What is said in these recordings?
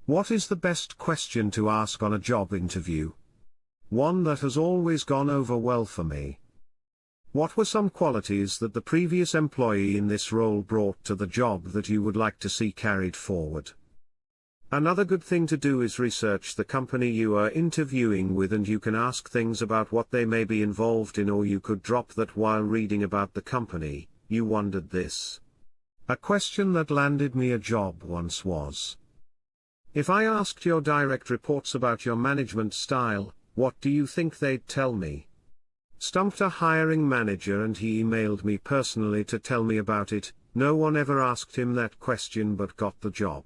What is the best question to ask on a job interview? One that has always gone over well for me. What were some qualities that the previous employee in this role brought to the job that you would like to see carried forward? Another good thing to do is research the company you are interviewing with, and you can ask things about what they may be involved in, or you could drop that while reading about the company. You wondered this. A question that landed me a job once was: if I asked your direct reports about your management style, what do you think they'd tell me? Stumped a hiring manager, and he emailed me personally to tell me about it. No one ever asked him that question but got the job.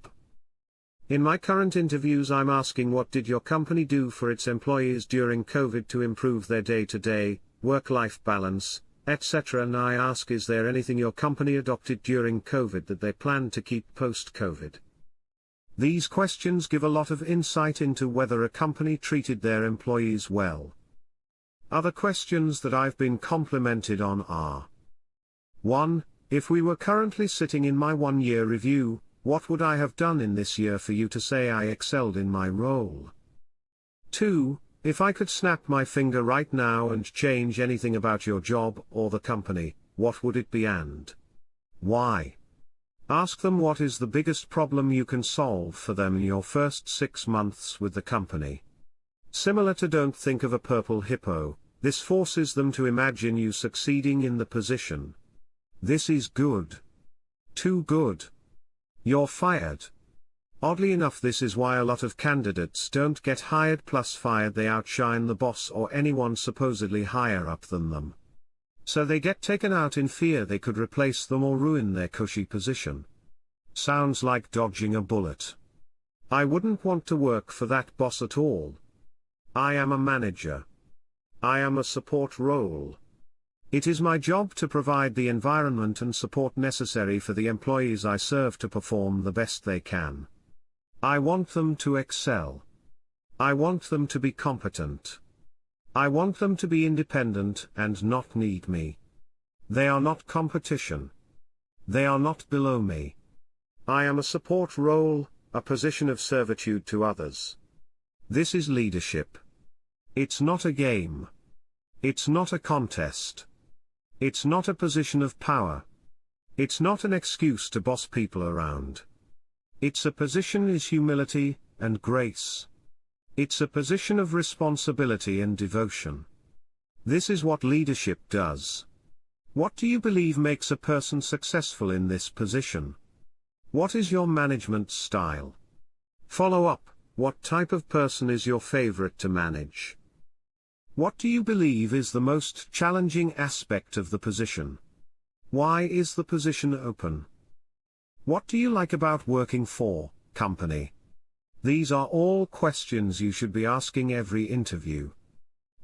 In my current interviews, I'm asking, what did your company do for its employees during COVID to improve their day-to-day work-life balance, etc. And I ask, is there anything your company adopted during COVID that they plan to keep post-COVID? These questions give a lot of insight into whether a company treated their employees well. Other questions that I've been complimented on are: 1. If we were currently sitting in my one-year review, what would I have done in this year for you to say I excelled in my role? 2. If I could snap my finger right now and change anything about your job or the company, what would it be and why? Ask them what is the biggest problem you can solve for them in your first 6 months with the company. Similar to Don't Think of a Purple Hippo, this forces them to imagine you succeeding in the position. This is good. Too good. You're fired. Oddly enough, this is why a lot of candidates don't get hired plus fired. They outshine the boss or anyone supposedly higher up than them. So they get taken out in fear they could replace them or ruin their cushy position. Sounds like dodging a bullet. I wouldn't want to work for that boss at all. I am a manager. I am a support role. It is my job to provide the environment and support necessary for the employees I serve to perform the best they can. I want them to excel. I want them to be competent. I want them to be independent and not need me. They are not competition. They are not below me. I am a support role, a position of servitude to others. This is leadership. It's not a game. It's not a contest. It's not a position of power. It's not an excuse to boss people around. It's a position is humility and grace. It's a position of responsibility and devotion. This is what leadership does. What do you believe makes a person successful in this position? What is your management style? Follow up, what type of person is your favorite to manage? What do you believe is the most challenging aspect of the position? Why is the position open? What do you like about working for company? These are all questions you should be asking every interview.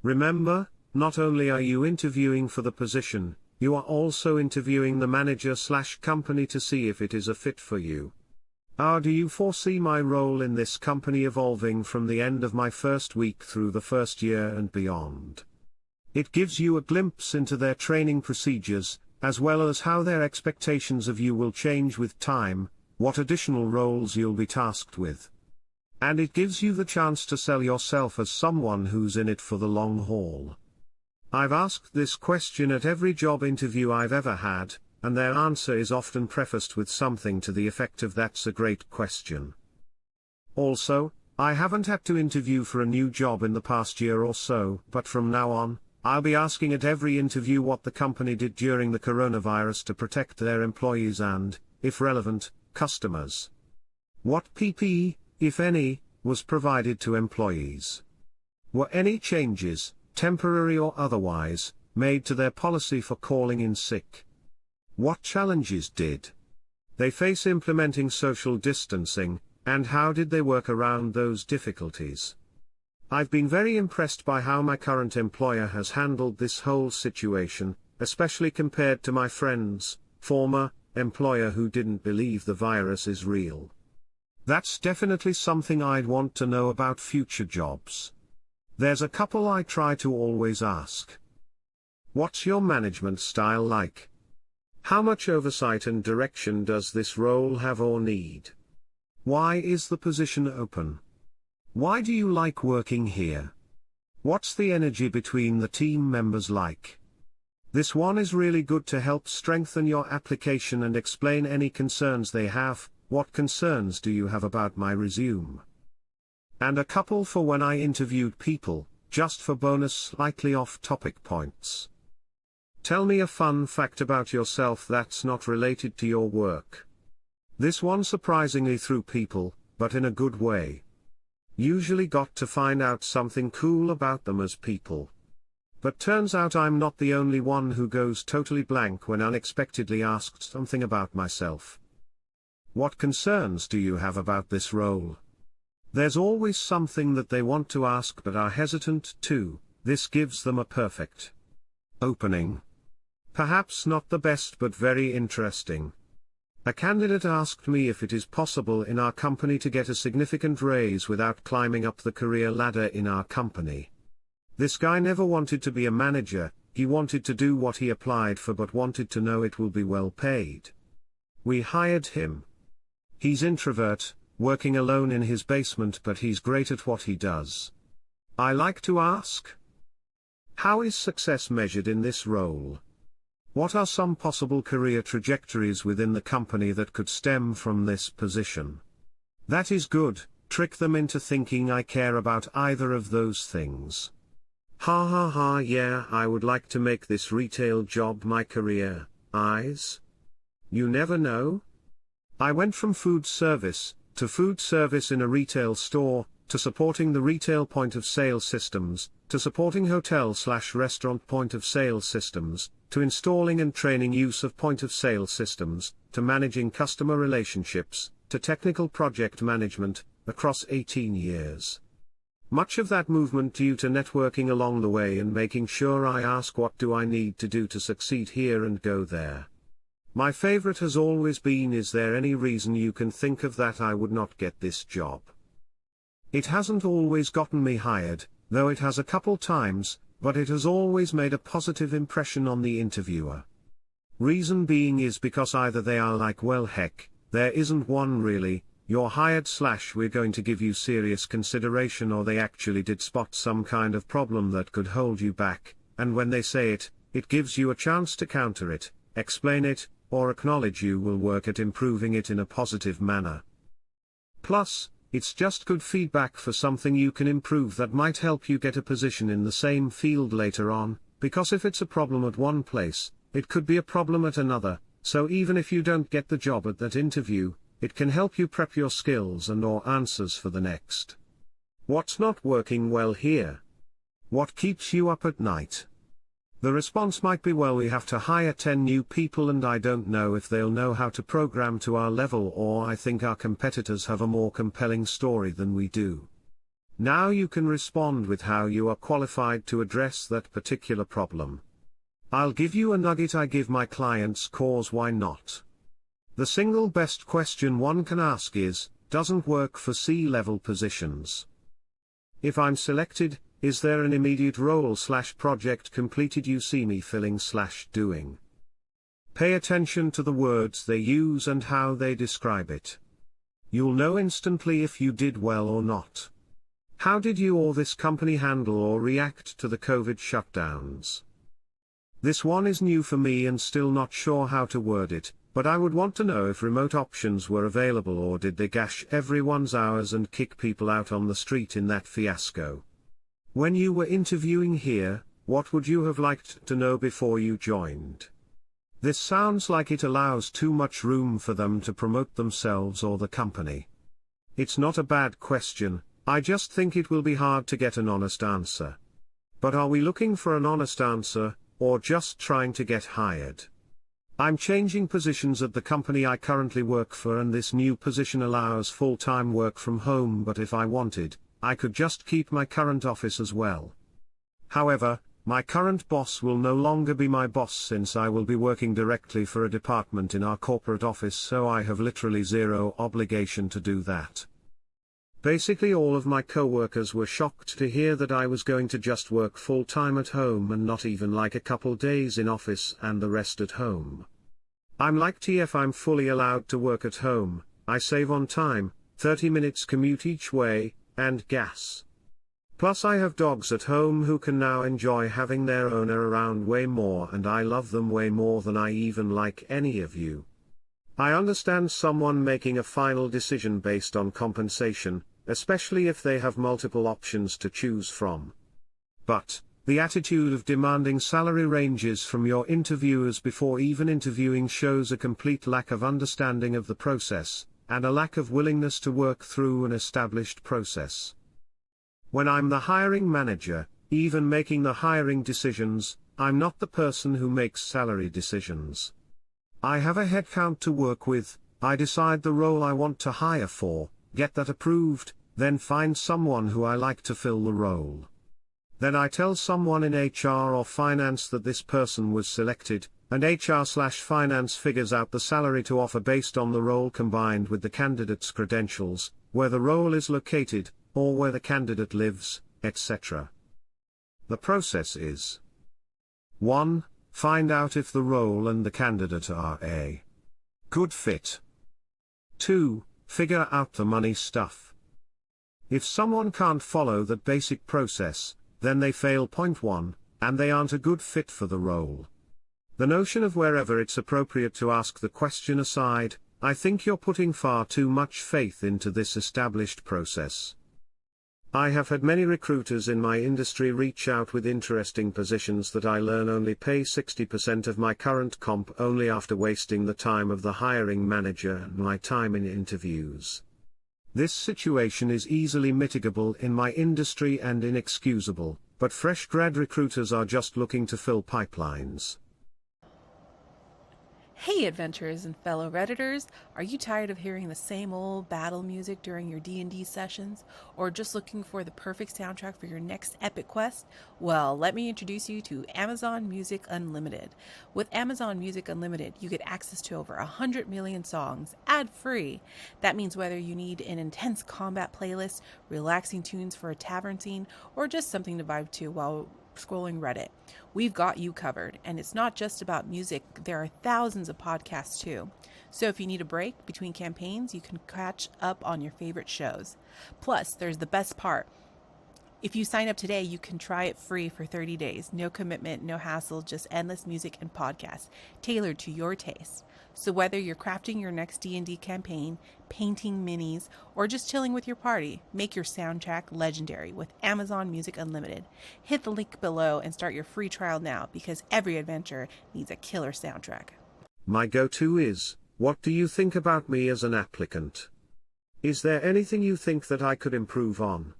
Remember, not only are you interviewing for the position, you are also interviewing the manager/company to see if it is a fit for you. How do you foresee my role in this company evolving from the end of my first week through the first year and beyond? It gives you a glimpse into their training procedures, as well as how their expectations of you will change with time, what additional roles you'll be tasked with. And it gives you the chance to sell yourself as someone who's in it for the long haul. I've asked this question at every job interview I've ever had, and their answer is often prefaced with something to the effect of "That's a great question." Also, I haven't had to interview for a new job in the past year or so, but from now on, I'll be asking at every interview what the company did during the coronavirus to protect their employees and, if relevant, customers. What PPE, if any, was provided to employees? Were any changes, temporary or otherwise, made to their policy for calling in sick? What challenges did they face implementing social distancing, and how did they work around those difficulties? I've been very impressed by how my current employer has handled this whole situation, especially compared to my friend's former employer who didn't believe the virus is real. That's definitely something I'd want to know about future jobs. There's a couple I try to always ask. What's your management style like? How much oversight and direction does this role have or need? Why is the position open? Why do you like working here? What's the energy between the team members like? This one is really good to help strengthen your application and explain any concerns they have. What concerns do you have about my resume? And a couple for when I interviewed people, just for bonus slightly off-topic points. Tell me a fun fact about yourself that's not related to your work. This one surprisingly threw people, but in a good way. Usually got to find out something cool about them as people. But turns out I'm not the only one who goes totally blank when unexpectedly asked something about myself. What concerns do you have about this role? There's always something that they want to ask but are hesitant to. This gives them a perfect opening. Perhaps not the best but very interesting. A candidate asked me if it is possible in our company to get a significant raise without climbing up the career ladder in our company. This guy never wanted to be a manager, he wanted to do what he applied for but wanted to know it will be well paid. We hired him. He's introvert, working alone in his basement but he's great at what he does. I like to ask, how is success measured in this role? What are some possible career trajectories within the company that could stem from this position? That is good, trick them into thinking I care about either of those things. Ha ha ha, yeah, I would like to make this retail job my career. Eyes? You never know? I went from food service in a retail store, to supporting the retail point of sale systems, to supporting hotel/restaurant point of sale systems, to installing and training use of point of sale systems, to managing customer relationships, to technical project management, across 18 years. Much of that movement due to networking along the way and making sure I ask what do I need to do to succeed here and go there. My favorite has always been, is there any reason you can think of that I would not get this job? It hasn't always gotten me hired, though it has a couple times, but it has always made a positive impression on the interviewer. Reason being is because either they are like, well heck, there isn't one really, you're hired / we're going to give you serious consideration, or they actually did spot some kind of problem that could hold you back, and when they say it, it gives you a chance to counter it, explain it, or acknowledge you will work at improving it in a positive manner. Plus, it's just good feedback for something you can improve that might help you get a position in the same field later on, because if it's a problem at one place, it could be a problem at another, so even if you don't get the job at that interview, it can help you prep your skills and/or answers for the next. What's not working well here? What keeps you up at night? The response might be, well, we have to hire 10 new people and I don't know if they'll know how to program to our level, or I think our competitors have a more compelling story than we do. Now you can respond with how you are qualified to address that particular problem. I'll give you a nugget I give my clients, cause why not? The single best question one can ask is, doesn't work for C-level positions. If I'm selected, is there an immediate role/project completed you see me filling/doing? Pay attention to the words they use and how they describe it. You'll know instantly if you did well or not. How did you or this company handle or react to the COVID shutdowns? This one is new for me and still not sure how to word it, but I would want to know if remote options were available, or did they gash everyone's hours and kick people out on the street in that fiasco? When you were interviewing here, what would you have liked to know before you joined? This sounds like it allows too much room for them to promote themselves or the company. It's not a bad question, I just think it will be hard to get an honest answer. But are we looking for an honest answer, or just trying to get hired? I'm changing positions at the company I currently work for, and this new position allows full-time work from home, but if I wanted, I could just keep my current office as well. However, my current boss will no longer be my boss since I will be working directly for a department in our corporate office, so I have literally zero obligation to do that. Basically all of my co-workers were shocked to hear that I was going to just work full-time at home and not even like a couple days in office and the rest at home. I'm like, TF, I'm fully allowed to work at home, I save on time, 30 minutes commute each way, and gas. Plus I have dogs at home who can now enjoy having their owner around way more, and I love them way more than I even like any of you. I understand someone making a final decision based on compensation, especially if they have multiple options to choose from. But the attitude of demanding salary ranges from your interviewers before even interviewing shows a complete lack of understanding of the process, and a lack of willingness to work through an established process. When I'm the hiring manager, even making the hiring decisions, I'm not the person who makes salary decisions. I have a headcount to work with, I decide the role I want to hire for, get that approved, then find someone who I like to fill the role. Then I tell someone in HR or finance that this person was selected, and HR/finance figures out the salary to offer based on the role combined with the candidate's credentials, where the role is located, or where the candidate lives, etc. The process is: 1. Find out if the role and the candidate are a good fit. 2. Figure out the money stuff. If someone can't follow that basic process, then they fail point 1, and they aren't a good fit for the role. The notion of wherever it's appropriate to ask the question aside, I think you're putting far too much faith into this established process. I have had many recruiters in my industry reach out with interesting positions that I learn only pay 60% of my current comp only after wasting the time of the hiring manager and my time in interviews. This situation is easily mitigable in my industry and inexcusable, but fresh grad recruiters are just looking to fill pipelines. Hey adventurers and fellow Redditors, are you tired of hearing the same old battle music during your D&D sessions, or just looking for the perfect soundtrack for your next epic quest? Well, let me introduce you to Amazon Music Unlimited. With Amazon Music Unlimited, you get access to over 100 million songs, ad-free. That means whether you need an intense combat playlist, relaxing tunes for a tavern scene, or just something to vibe to while scrolling Reddit, we've got you covered. And it's not just about music, there are thousands of podcasts too. So if you need a break between campaigns, you can catch up on your favorite shows. Plus, there's the best part. If you sign up today, you can try it free for 30 days. No commitment, no hassle, just endless music and podcasts tailored to your taste. So whether you're crafting your next D&D campaign, painting minis, or just chilling with your party, make your soundtrack legendary with Amazon Music Unlimited. Hit the link below and start your free trial now, because every adventure needs a killer soundtrack. My go-to is, what do you think about me as an applicant? Is there anything you think that I could improve on?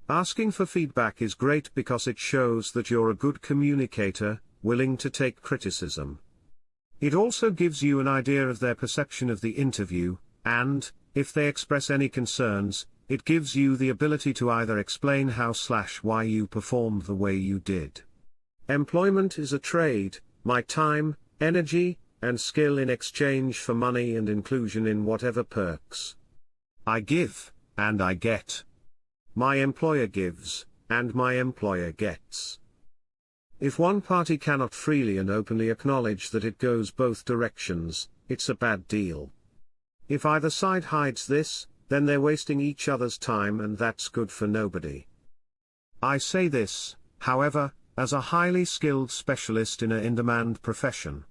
Asking for feedback is great because it shows that you're a good communicator, willing to take criticism. It also gives you an idea of their perception of the interview, and, if they express any concerns, it gives you the ability to either explain how/why you performed the way you did. Employment is a trade, my time, energy, and skill in exchange for money and inclusion in whatever perks. I give, and I get. My employer gives, and my employer gets. If one party cannot freely and openly acknowledge that it goes both directions, it's a bad deal. If either side hides this, then they're wasting each other's time, and that's good for nobody. I say this, however, as a highly skilled specialist in a in-demand profession.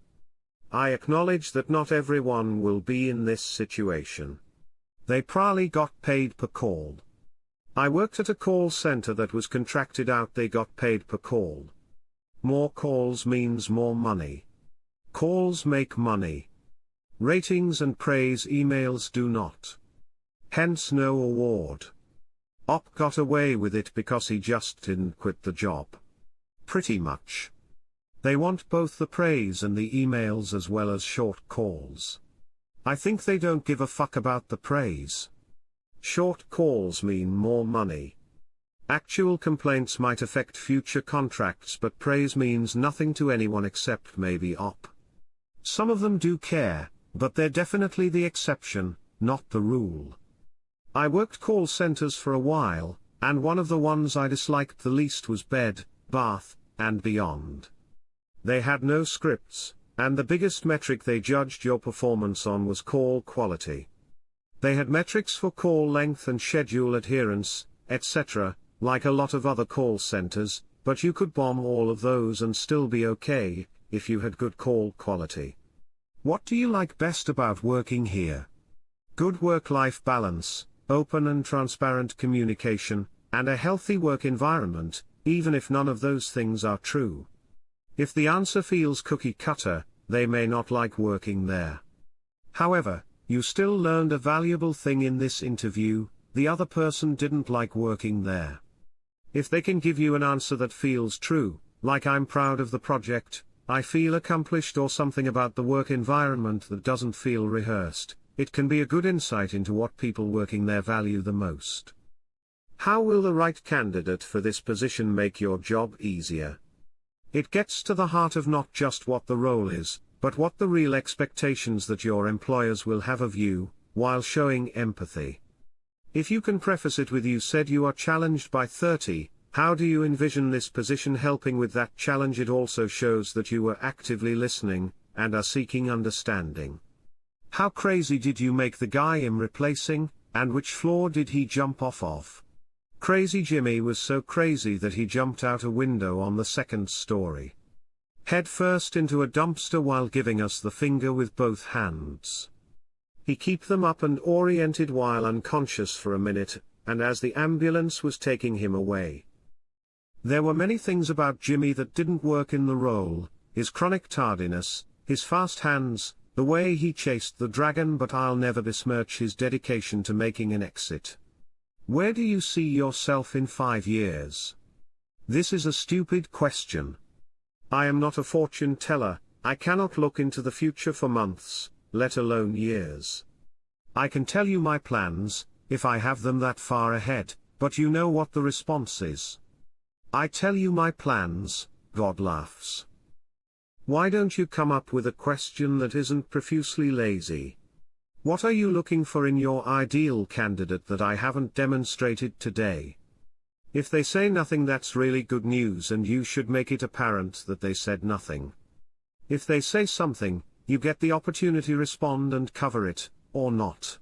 I acknowledge that not everyone will be in this situation. They probably got paid per call. I worked at a call center that was contracted out. They got paid per call. More calls means more money. Calls make money. Ratings and praise emails do not. Hence no award. Op got away with it because he just didn't quit the job. Pretty much. They want both the praise and the emails as well as short calls. I think they don't give a fuck about the praise. Short calls mean more money. Actual complaints might affect future contracts, but praise means nothing to anyone except maybe Op. Some of them do care, but they're definitely the exception, not the rule. I worked call centers for a while, and one of the ones I disliked the least was Bed, Bath, and Beyond. They had no scripts, and the biggest metric they judged your performance on was call quality. They had metrics for call length and schedule adherence, etc., like a lot of other call centers, but you could bomb all of those and still be okay, if you had good call quality. What do you like best about working here? Good work-life balance, open and transparent communication, and a healthy work environment, even if none of those things are true. If the answer feels cookie-cutter, they may not like working there. However, you still learned a valuable thing in this interview: the other person didn't like working there. If they can give you an answer that feels true, like "I'm proud of the project, I feel accomplished," or something about the work environment that doesn't feel rehearsed, it can be a good insight into what people working there value the most. How will the right candidate for this position make your job easier? It gets to the heart of not just what the role is, but what the real expectations that your employers will have of you, while showing empathy. If you can preface it with "You said you are challenged by 30, how do you envision this position helping with that challenge?" it also shows that you were actively listening, and are seeking understanding. How crazy did you make the guy I'm replacing, and which floor did he jump off of? Crazy Jimmy was so crazy that he jumped out a window on the second story. Head first into a dumpster while giving us the finger with both hands. He kept them up and oriented while unconscious for a minute, and as the ambulance was taking him away. There were many things about Jimmy that didn't work in the role: his chronic tardiness, his fast hands, the way he chased the dragon, but I'll never besmirch his dedication to making an exit. Where do you see yourself in 5 years? This is a stupid question. I am not a fortune teller. I cannot look into the future for months, let alone years. I can tell you my plans, if I have them that far ahead, but you know what the response is. I tell you my plans, God laughs. Why don't you come up with a question that isn't profusely lazy? What are you looking for in your ideal candidate that I haven't demonstrated today? If they say nothing, that's really good news, and you should make it apparent that they said nothing. If they say something, you get the opportunity to respond and cover it, or not.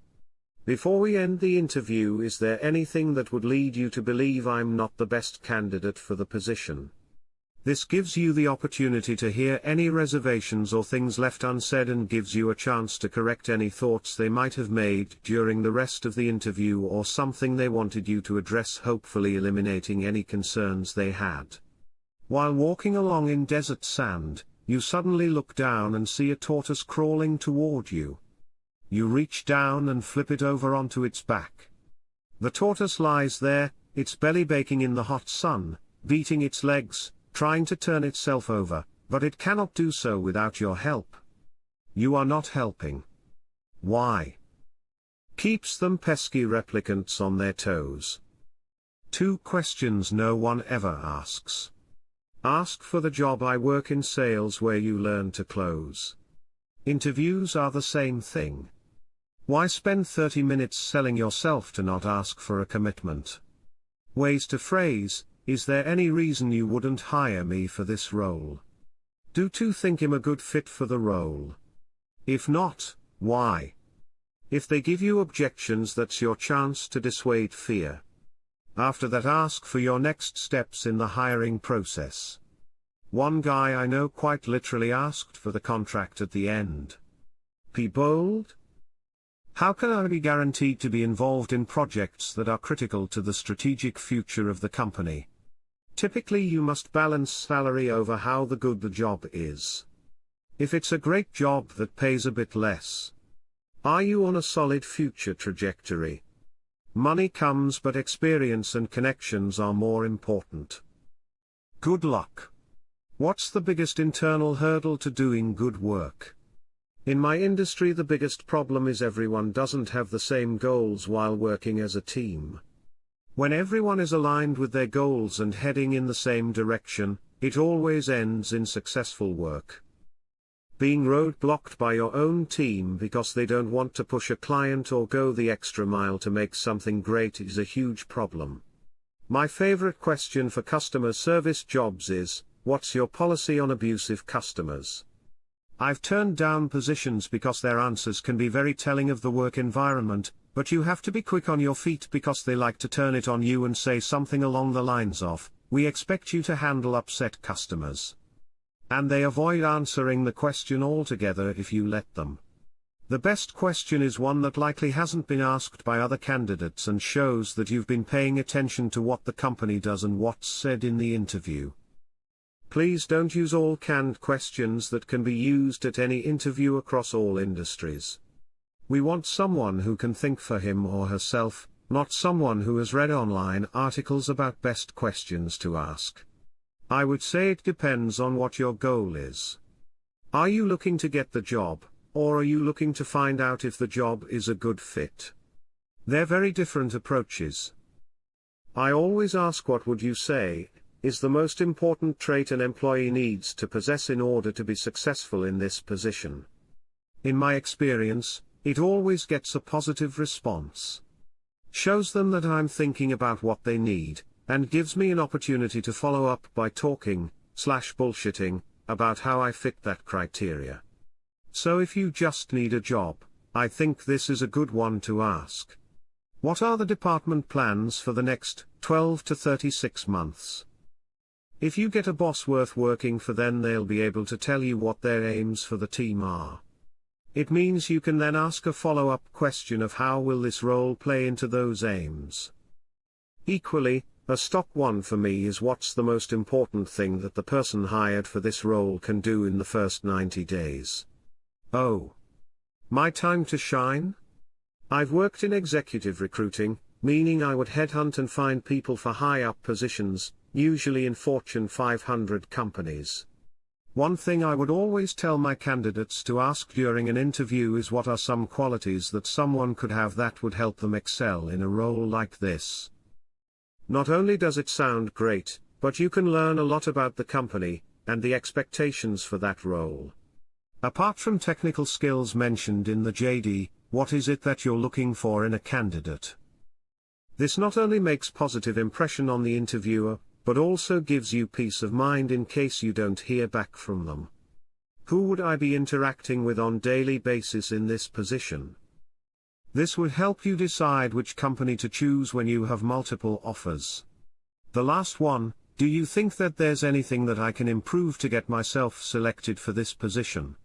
Before we end the interview, is there anything that would lead you to believe I'm not the best candidate for the position? This gives you the opportunity to hear any reservations or things left unsaid, and gives you a chance to correct any thoughts they might have made during the rest of the interview, or something they wanted you to address, hopefully eliminating any concerns they had. While walking along in desert sand, you suddenly look down and see a tortoise crawling toward you. You reach down and flip it over onto its back. The tortoise lies there, its belly baking in the hot sun, beating its legs, trying to turn itself over, but it cannot do so without your help. You are not helping. Why? Keeps them pesky replicants on their toes. 2 questions no one ever asks. Ask for the job. I work in sales, where you learn to close. Interviews are the same thing. Why spend 30 minutes selling yourself to not ask for a commitment? Ways to phrase: is there any reason you wouldn't hire me for this role? Do you think I'm a good fit for the role? If not, why? If they give you objections, that's your chance to dissuade fear. After that, ask for your next steps in the hiring process. One guy I know quite literally asked for the contract at the end. Be bold? How can I be guaranteed to be involved in projects that are critical to the strategic future of the company? Typically, you must balance salary over how good the job is. If it's a great job that pays a bit less, are you on a solid future trajectory? Money comes, but experience and connections are more important. Good luck. What's the biggest internal hurdle to doing good work? In my industry, the biggest problem is everyone doesn't have the same goals while working as a team. When everyone is aligned with their goals and heading in the same direction, it always ends in successful work. Being roadblocked by your own team because they don't want to push a client or go the extra mile to make something great is a huge problem. My favorite question for customer service jobs is, what's your policy on abusive customers? I've turned down positions because their answers can be very telling of the work environment, But you have to be quick on your feet because they like to turn it on you and say something along the lines of, "We expect you to handle upset customers." And they avoid answering the question altogether if you let them. The best question is one that likely hasn't been asked by other candidates and shows that you've been paying attention to what the company does and what's said in the interview. Please don't use all canned questions that can be used at any interview across all industries. We want someone who can think for him or herself, not someone who has read online articles about best questions to ask. I would say it depends on what your goal is. Are you looking to get the job, or are you looking to find out if the job is a good fit? They're very different approaches. I always ask, what would you say is the most important trait an employee needs to possess in order to be successful in this position? In my experience, it always gets a positive response. Shows them that I'm thinking about what they need, and gives me an opportunity to follow up by talking/bullshitting about how I fit that criteria. So if you just need a job, I think this is a good one to ask. What are the department plans for the next 12 to 36 months? If you get a boss worth working for, then they'll be able to tell you what their aims for the team are. It means you can then ask a follow-up question of how will this role play into those aims. Equally, a stock one for me is, what's the most important thing that the person hired for this role can do in the first 90 days? Oh, my time to shine? I've worked in executive recruiting, meaning I would headhunt and find people for high-up positions, usually in Fortune 500 companies. One thing I would always tell my candidates to ask during an interview is, what are some qualities that someone could have that would help them excel in a role like this? Not only does it sound great, but you can learn a lot about the company and the expectations for that role. Apart from technical skills mentioned in the JD, what is it that you're looking for in a candidate? This not only makes positive impression on the interviewer, but also gives you peace of mind in case you don't hear back from them. Who would I be interacting with on daily basis in this position? This would help you decide which company to choose when you have multiple offers. The last one, do you think that there's anything that I can improve to get myself selected for this position?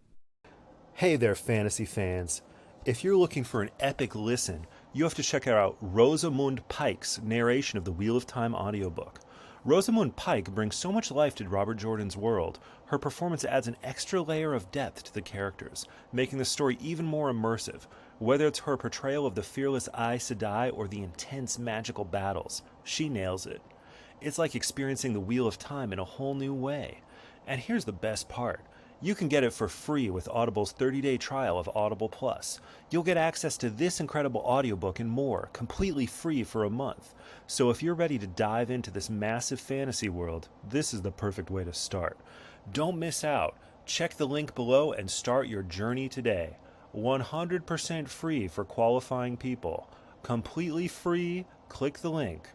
Hey there, fantasy fans. If you're looking for an epic listen, you have to check out Rosamund Pike's narration of the Wheel of Time audiobook. Rosamund Pike brings so much life to Robert Jordan's world. Her performance adds an extra layer of depth to the characters, making the story even more immersive. Whether it's her portrayal of the fearless Aes Sedai or the intense magical battles, she nails it. It's like experiencing the Wheel of Time in a whole new way. And here's the best part. You can get it for free with Audible's 30-day trial of Audible Plus. You'll get access to this incredible audiobook and more, completely free for a month. So if you're ready to dive into this massive fantasy world, this is the perfect way to start. Don't miss out. Check the link below and start your journey today. 100% free for qualifying people. Completely free. Click the link.